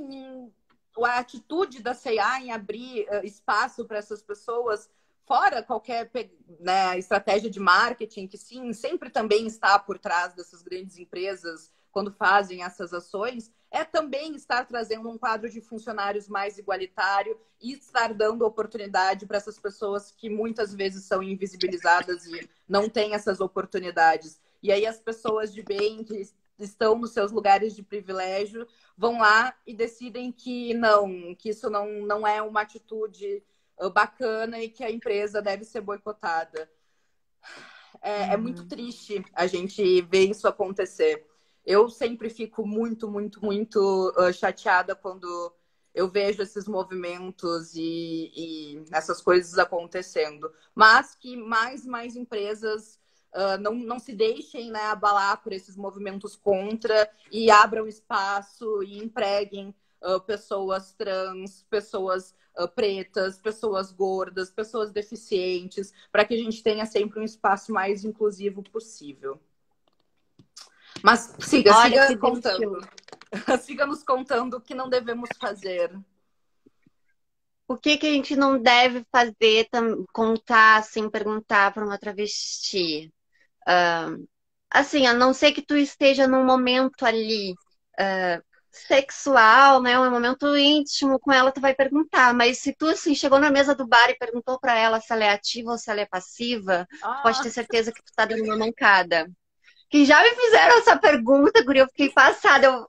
a atitude da C&A em abrir espaço para essas pessoas, fora qualquer, né, estratégia de marketing, que sim, sempre também está por trás dessas grandes empresas quando fazem essas ações, é também estar trazendo um quadro de funcionários mais igualitário e estar dando oportunidade para essas pessoas que muitas vezes são invisibilizadas e não têm essas oportunidades. E aí as pessoas de bem que estão nos seus lugares de privilégio vão lá e decidem que não, que isso não é uma atitude bacana e que a empresa deve ser boicotada. É muito triste a gente ver isso acontecer. Eu sempre fico muito, muito, muito chateada quando eu vejo esses movimentos e essas coisas acontecendo. Mas que mais empresas não se deixem, né, abalar por esses movimentos contra e abram espaço e empreguem pessoas trans, pessoas pretas, pessoas gordas, pessoas deficientes, para que a gente tenha sempre um espaço mais inclusivo possível. Mas olha siga que contando. delicioso. Siga nos contando o que não devemos fazer. O que que a gente não deve fazer, contar sem perguntar para uma travesti? Assim, a não ser que tu esteja num momento ali sexual, né? Um momento íntimo com ela, tu vai perguntar. Mas se tu assim, chegou na mesa do bar e perguntou para ela se ela é ativa ou se ela é passiva, tu pode ter certeza que tu tá dando uma mancada. Que já me fizeram essa pergunta, guria, eu fiquei passada.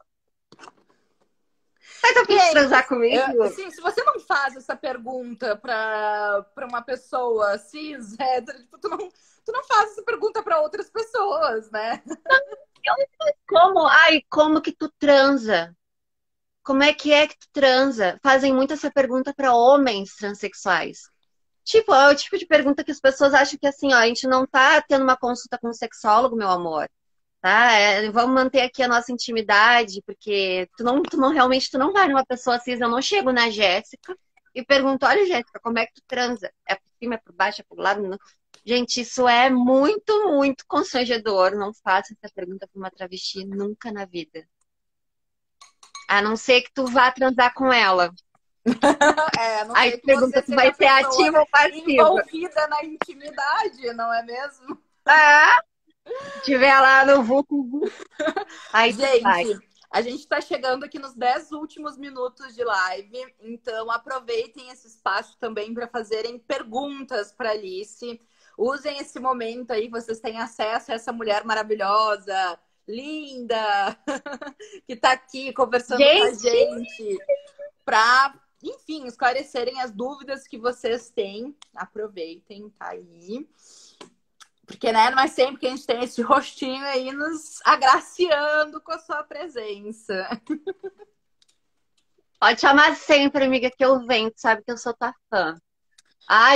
Mas tu quis transar comigo? Sim, se você não faz essa pergunta para uma pessoa cis, tipo, tu não faz essa pergunta para outras pessoas, né? Como que tu transa? Como é que tu transa? Fazem muito essa pergunta para homens transexuais. Tipo, é o tipo de pergunta que as pessoas acham que assim, ó, a gente não tá tendo uma consulta com um sexólogo, meu amor. Tá? Vamos manter aqui a nossa intimidade, porque tu não vai numa pessoa cis, eu não chego na Jéssica e pergunto, olha, Jéssica, como é que tu transa? É por cima, é por baixo, é por lado? Não. Gente, isso é muito, muito constrangedor. Não faça essa pergunta para uma travesti nunca na vida. A não ser que tu vá transar com ela. A não Aí ser tu que pergunta, você tu seja vai a ser pessoa ativa ou passiva? envolvida na intimidade, não é mesmo? Ah, tiver lá no vulco, aí tu vai. Gente, a gente está chegando aqui nos 10 últimos minutos de live, então aproveitem esse espaço também para fazerem perguntas para Alice. Usem esse momento aí, vocês têm acesso a essa mulher maravilhosa, linda, que está aqui conversando com a Gente, gente, para, enfim, esclarecerem as dúvidas que vocês têm. Aproveitem, tá aí. Porque, né, não é sempre que a gente tem esse rostinho aí nos agraciando com a sua presença. pode chamar sempre, amiga, que eu venho. Tu sabe que eu sou tua fã.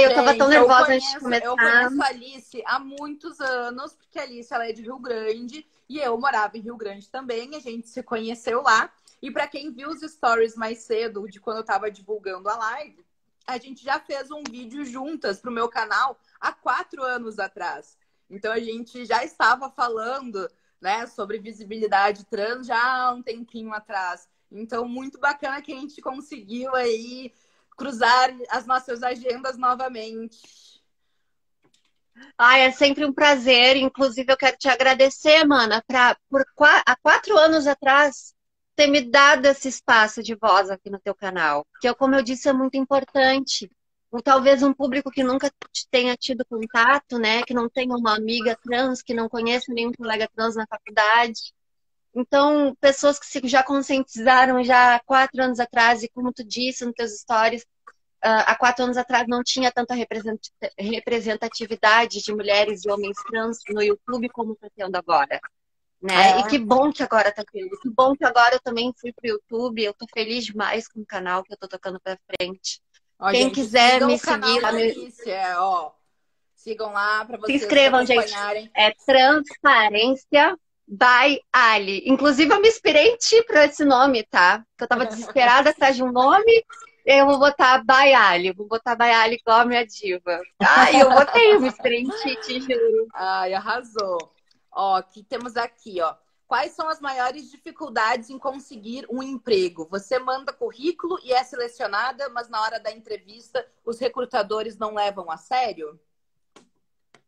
Eu tava tão Gente, nervosa antes de eu começar. conheço a Alice há muitos anos, porque a Alice ela é de Rio Grande e eu morava em Rio Grande também. A gente se conheceu lá. E para quem viu os stories mais cedo, de quando eu tava divulgando a live, a gente já fez um vídeo juntas pro meu canal há 4 anos atrás. Então a gente já estava falando, né, sobre visibilidade trans já há um tempinho atrás. Então, muito bacana que a gente conseguiu aí cruzar as nossas agendas novamente. Ai, é sempre um prazer. Inclusive, eu quero te agradecer, mana, há 4 anos atrás ter me dado esse espaço de voz aqui no teu canal. Que, como eu disse, é muito importante. Talvez um público que nunca tenha tido contato, né? Que não tenha uma amiga trans, que não conheça nenhum colega trans na faculdade. Então, pessoas que já conscientizaram já há 4 anos atrás, e como tu disse nos teus stories, há 4 anos atrás não tinha tanta representatividade de mulheres e homens trans no YouTube como está tendo agora, né? E que bom que agora está tendo. Que bom que agora eu também fui pro YouTube. Eu tô feliz demais com o canal que eu tô tocando para frente. Ó, Quem gente, quiser me o canal seguir, da Alice, ó. Sigam lá para se vocês inscrevam, gente. acompanharem. É Transparência by Ali. Inclusive, eu me inspirei em ti para esse nome, tá? Porque eu tava desesperada atrás de um nome. Eu vou botar Baiali, vou botar Baiali igual a minha diva. Ai, eu botei, eu me inspirei em ti, te juro. Ai, arrasou. Ó, que temos aqui, ó. Quais são as maiores dificuldades em conseguir um emprego? Você manda currículo e é selecionada, mas na hora da entrevista os recrutadores não levam a sério?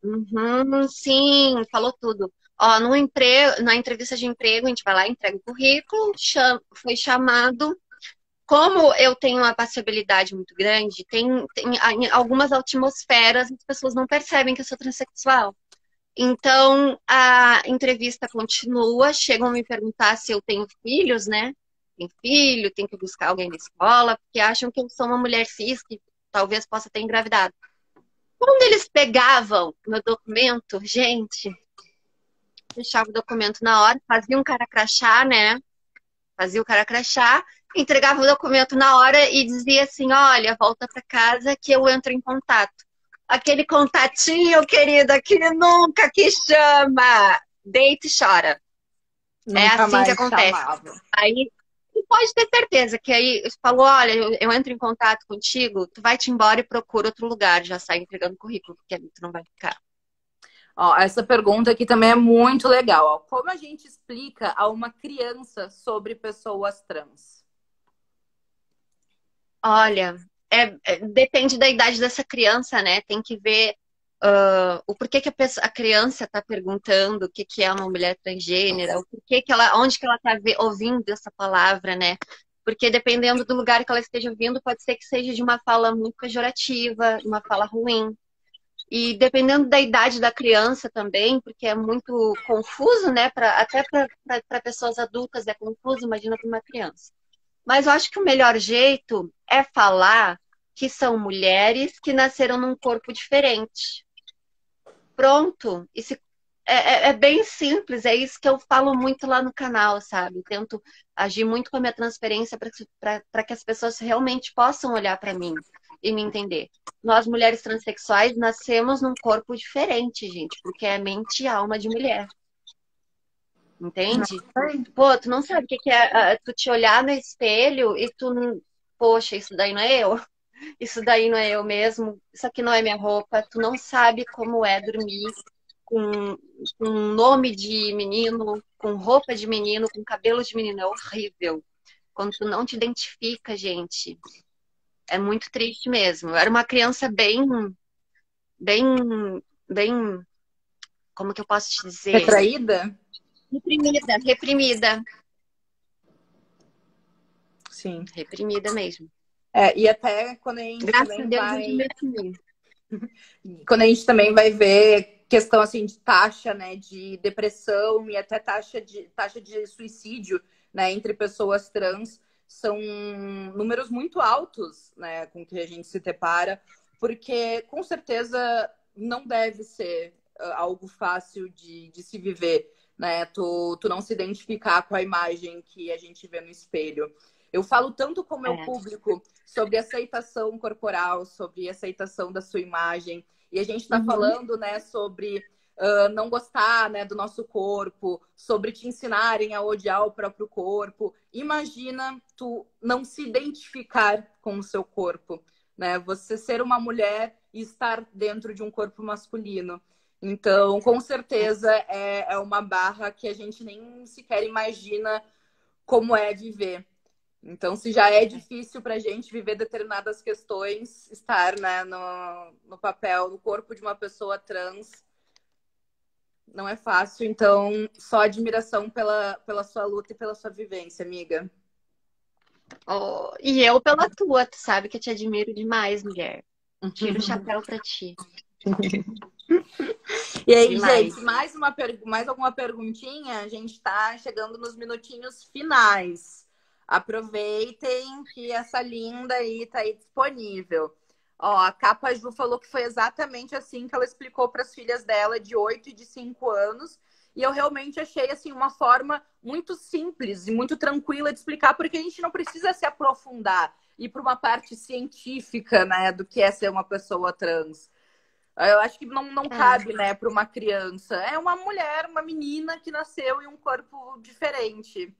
Uhum, sim, falou tudo. Ó, no emprego, na entrevista de emprego, a gente vai lá, entrega o currículo, foi chamado. Como eu tenho uma passibilidade muito grande, em algumas atmosferas as pessoas não percebem que eu sou transexual. Então, a entrevista continua, chegam a me perguntar se eu tenho filhos, né? Tem filho, tem que buscar alguém na escola, porque acham que eu sou uma mulher cis que talvez possa ter engravidado. Quando eles pegavam meu documento, gente, fechava o documento na hora, fazia um cara crachá, né? Fazia o cara crachá, entregava o documento na hora e dizia assim, olha, volta para casa que eu entro em contato. Aquele contatinho, querida, que nunca que chama. Deita e chora. É Nunca assim que mais acontece. chamava. Aí, tu pode ter certeza que aí falou, olha, eu entro em contato contigo, tu vai-te embora e procura outro lugar, já sai entregando currículo, porque ali tu não vai ficar. Ó, essa pergunta aqui também é muito legal. Ó. Como a gente explica a uma criança sobre pessoas trans? Olha, depende da idade dessa criança, né? Tem que ver o porquê que a criança está perguntando o que, que é uma mulher transgênera, o porquê que onde que ela está ouvindo essa palavra, né? Porque dependendo do lugar que ela esteja ouvindo, pode ser que seja de uma fala muito pejorativa, uma fala ruim. E dependendo da idade da criança também, porque é muito confuso, né? Até para pessoas adultas é confuso, imagina para uma criança. Mas eu acho que o melhor jeito é falar que são mulheres que nasceram num corpo diferente. Pronto. É bem simples, é isso que eu falo muito lá no canal, sabe? Tento agir muito com a minha transparência para que as pessoas realmente possam olhar para mim e me entender. Nós, mulheres transexuais, nascemos num corpo diferente, gente, porque é mente e alma de mulher. Entende? Pô, tu não sabe o que é tu te olhar no espelho e poxa, isso daí não é eu. Isso daí não é eu mesmo. Isso aqui não é minha roupa. Tu não sabe como é dormir com nome de menino, com roupa de menino, com cabelo de menino. É horrível. Quando tu não te identifica, gente, é muito triste mesmo. Eu era uma criança bem, bem, como que eu posso te dizer? Retraída? Reprimida. Sim. Reprimida mesmo. E até quando a gente Graças também a Deus, vai... Quando a gente também vai ver questão assim de taxa, né, de depressão e até taxa de suicídio, né, entre pessoas trans, são números muito altos, né, com que a gente se depara, porque com certeza não deve ser algo fácil de se viver, né, tu não se identificar com a imagem que a gente vê no espelho. Eu falo tanto com o meu público sobre aceitação corporal, sobre aceitação da sua imagem. E a gente está falando, né, sobre não gostar, né, do nosso corpo, sobre te ensinarem a odiar o próprio corpo. Imagina tu não se identificar com o seu corpo, né? Você ser uma mulher e estar dentro de um corpo masculino. Então, com certeza, é uma barra que a gente nem sequer imagina como é viver. Então, se já é difícil para a gente viver determinadas questões, estar, né, no papel, no corpo de uma pessoa trans, não é fácil. Então, só admiração pela sua luta e pela sua vivência, amiga. Oh, e eu pela tua, tu sabe que eu te admiro demais, mulher. Tiro o chapéu pra ti. E aí, Demais. gente, mais alguma perguntinha? A gente está chegando nos minutinhos finais. Aproveitem que essa linda aí tá aí disponível. Ó, a Capa Ju falou que foi exatamente assim que ela explicou para as filhas dela de 8 e de 5 anos. E eu realmente achei assim uma forma muito simples e muito tranquila de explicar, porque a gente não precisa se aprofundar e ir para uma parte científica, né, do que é ser uma pessoa trans. Eu acho que não cabe, né, para uma criança. É uma mulher, uma menina que nasceu em um corpo diferente.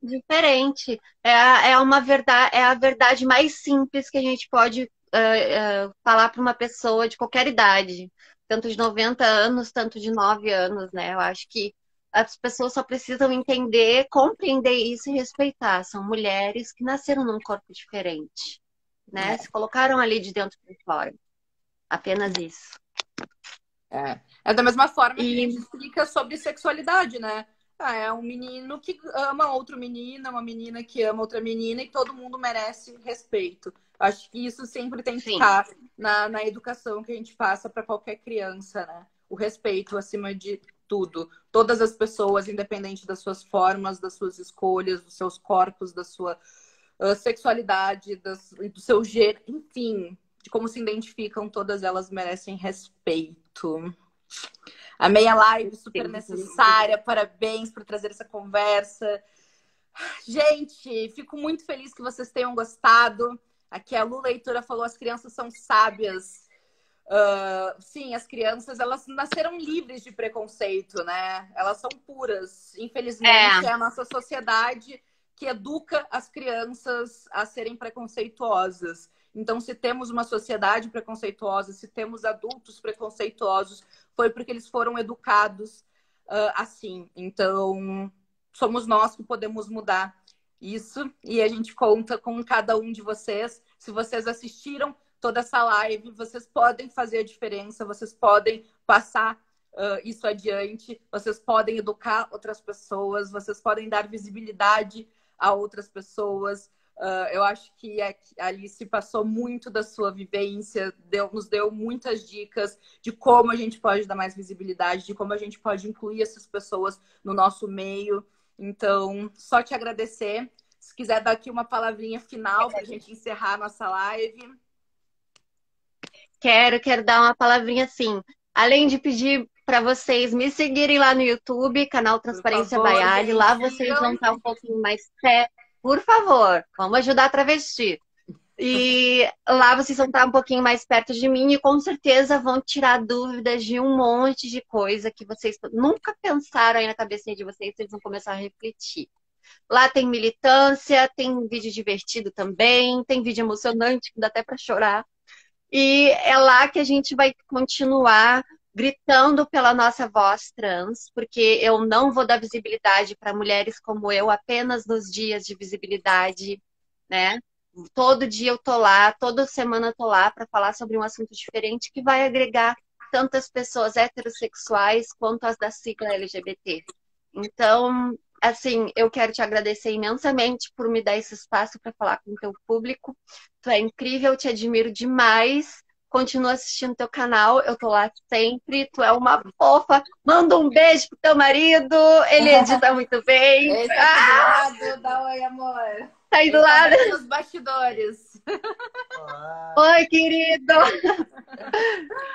Diferente. É uma verdade, é a verdade mais simples que a gente pode falar para uma pessoa de qualquer idade. Tanto de 90 anos, tanto de 9 anos, né? Eu acho que as pessoas só precisam entender, compreender isso e respeitar. São mulheres que nasceram num corpo diferente, né? Se colocaram ali de dentro para fora. Apenas isso. É da mesma forma que a E gente explica sobre sexualidade, né? É um menino que ama outro menino, uma menina que ama outra menina e todo mundo merece respeito. Acho que isso sempre tem que sim, estar na educação que a gente passa para qualquer criança, né? O respeito acima de tudo. Todas as pessoas, independente das suas formas, das suas escolhas, dos seus corpos, da sua sexualidade, do seu gênero, enfim, de como se identificam, todas elas merecem respeito. A meia live super necessária, parabéns por trazer essa conversa. Gente, fico muito feliz que vocês tenham gostado. Aqui a Lu Leitura falou: as crianças são sábias. Sim, as crianças, elas nasceram livres de preconceito, né? Elas são puras. Infelizmente, é a nossa sociedade que educa as crianças a serem preconceituosas. Então, se temos uma sociedade preconceituosa, se temos adultos preconceituosos, foi porque eles foram educados assim. Então, somos nós que podemos mudar isso e a gente conta com cada um de vocês. Se vocês assistiram toda essa live, vocês podem fazer a diferença, vocês podem passar isso adiante, vocês podem educar outras pessoas, vocês podem dar visibilidade a outras pessoas. Eu acho que a Alice passou muito da sua vivência, nos deu muitas dicas de como a gente pode dar mais visibilidade, de como a gente pode incluir essas pessoas no nosso meio. Então, só te agradecer. Se quiser dar aqui uma palavrinha final para a gente encerrar a nossa live. Quero dar uma palavrinha assim. Além de pedir para vocês me seguirem lá no YouTube, canal Transparência Por favor, Baiali, gente, lá vocês vão estar um pouquinho mais perto. Por favor, vamos ajudar a travesti. E lá vocês vão estar um pouquinho mais perto de mim e com certeza vão tirar dúvidas de um monte de coisa que vocês nunca pensaram aí na cabecinha de vocês, vocês vão começar a refletir. Lá tem militância, tem vídeo divertido também, tem vídeo emocionante que dá até para chorar. E é lá que a gente vai continuar gritando pela nossa voz trans, porque eu não vou dar visibilidade para mulheres como eu apenas nos dias de visibilidade, né? Todo dia eu tô lá, toda semana eu tô lá para falar sobre um assunto diferente que vai agregar tantas pessoas heterossexuais quanto as da sigla LGBT. Então, assim, eu quero te agradecer imensamente por me dar esse espaço para falar com o teu público. Tu é incrível, te admiro demais. Continua assistindo teu canal, eu tô lá sempre. Tu é uma fofa. Manda um beijo pro teu marido, ele edita muito bem. Esse aqui do lado, dá oi, amor. Tá aí do Ele lado. tá aqui nos bastidores. Oi, querido.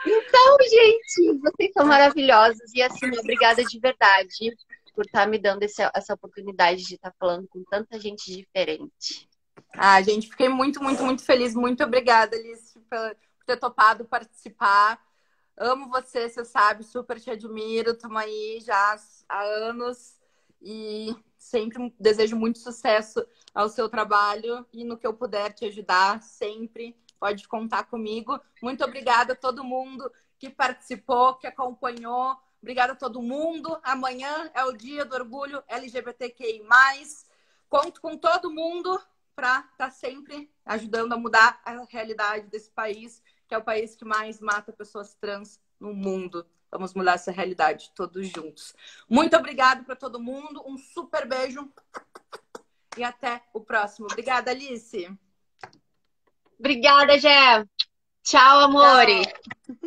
Então, gente, vocês são maravilhosos. E assim, obrigada de verdade por estar me dando essa oportunidade de estar falando com tanta gente diferente. Ah, gente, fiquei muito, muito, muito feliz. Muito obrigada, Alice, por ter topado participar. Amo você, você sabe, super te admiro. Estamos aí já há anos e sempre desejo muito sucesso ao seu trabalho e no que eu puder te ajudar, sempre pode contar comigo. Muito obrigada a todo mundo que participou, que acompanhou. Obrigada a todo mundo. Amanhã é o Dia do Orgulho LGBTQI+. Conto com todo mundo para estar sempre ajudando a mudar a realidade desse país, que é o país que mais mata pessoas trans no mundo. Vamos mudar essa realidade todos juntos. Muito obrigada para todo mundo. Um super beijo. E até o próximo. Obrigada, Alice. Obrigada, Gé. Tchau, amore. Tchau.